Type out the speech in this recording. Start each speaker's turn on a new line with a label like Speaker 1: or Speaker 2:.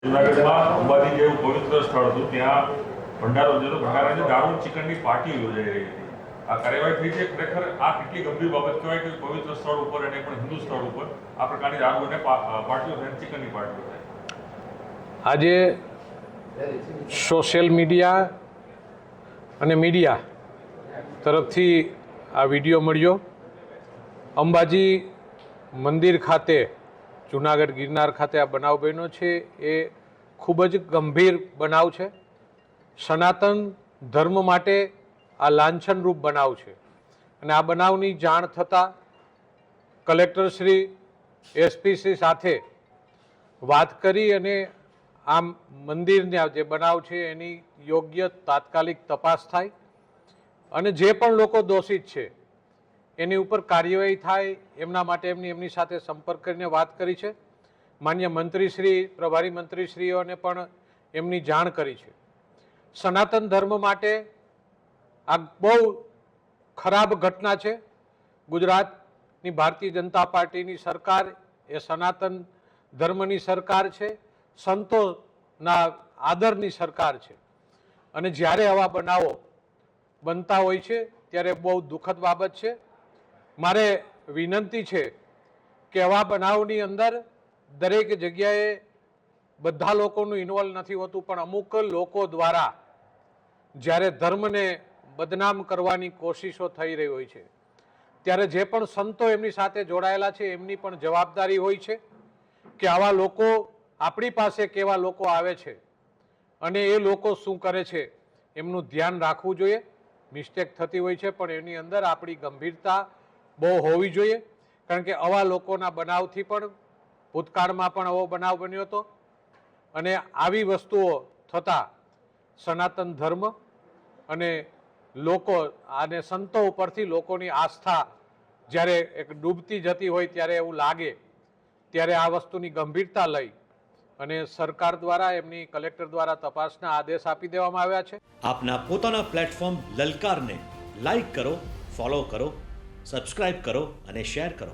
Speaker 1: જૂનાગઢમાં અંબાજી જેવું પવિત્ર સ્થળ હતું, ત્યાં ભંડારો જેવો ભંડારાની દારૂ ચિકનની પાર્ટી યોજાઈ રહી હતી. આ કાર્યવાહી થઈ છે. ખરેખર આ કેટલી ગંભીર બાબત કહેવાય કે પવિત્ર સ્થળ ઉપર અને પણ હિન્દુ સ્થળ ઉપર આ પ્રકારની દારૂ અને પાર્ટીઓ થાય, ચિકનની પાર્ટીઓ થાય.
Speaker 2: આજે સોશિયલ મીડિયા અને મીડિયા તરફથી આ વિડીયો મળ્યો. અંબાજી મંદિર ખાતે જૂનાગઢ ગિરનાર ખાતે આ બનાવ બન્યો છે. એ ખૂબ જ ગંભીર બનાવ છે. સનાતન ધર્મ માટે આ લાંછનરૂપ બનાવ છે અને આ બનાવની જાણ થતાં કલેક્ટરશ્રી એસપીશ્રી સાથે વાત કરી અને આ મંદિરના જે બનાવ છે એની યોગ્ય તાત્કાલિક તપાસ થાય અને જે પણ લોકો દોષિત છે એની ઉપર કાર્યવાહી થાય એમના માટે એમની સાથે સંપર્ક કરીને વાત કરી છે. માન્ય મંત્રીશ્રી, પ્રભારી મંત્રીશ્રીઓને પણ એમની જાણ કરી છે. સનાતન ધર્મ માટે આ બહુ ખરાબ ઘટના છે. ગુજરાતની ભારતીય જનતા પાર્ટીની સરકાર એ સનાતન ધર્મની સરકાર છે, સંતોના આદરની સરકાર છે અને જ્યારે આવા બનાવો બનતા હોય છે ત્યારે બહુ દુઃખદ બાબત છે. મારે વિનંતી છે કે આવા બનાવની અંદર દરેક જગ્યાએ બધા લોકોનું ઇન્વોલ્વ નથી હોતું, પણ અમુક લોકો દ્વારા જ્યારે ધર્મને બદનામ કરવાની કોશિશો થઈ રહી હોય છે ત્યારે જે પણ સંતો એમની સાથે જોડાયેલા છે એમની પણ જવાબદારી હોય છે કે આવા લોકો આપણી પાસે કેવા લોકો આવે છે અને એ લોકો શું કરે છે એમનું ધ્યાન રાખવું જોઈએ. મિસ્ટેક થતી હોય છે પણ એની અંદર આપણી ગંભીરતા બહુ હોવી જોઈએ, કારણ કે આવા લોકોના બનાવથી પણ ભૂતકાળમાં પણ આવો બનાવ બન્યો હતો અને આવી વસ્તુઓ થતાં સનાતન ધર્મ અને લોકો અને સંતો ઉપરથી લોકોની આસ્થા જ્યારે એક ડૂબતી જતી હોય ત્યારે એવું લાગે ત્યારે આ વસ્તુની ગંભીરતા લઈ અને સરકાર દ્વારા એમની કલેક્ટર દ્વારા તપાસના આદેશ આપી દેવામાં આવ્યા છે.
Speaker 3: આપના પોતાના પ્લેટફોર્મ લલકારને લાઈક કરો, ફોલો કરો, સબસ્ક્રાઇબ કરો અને શેર કરો.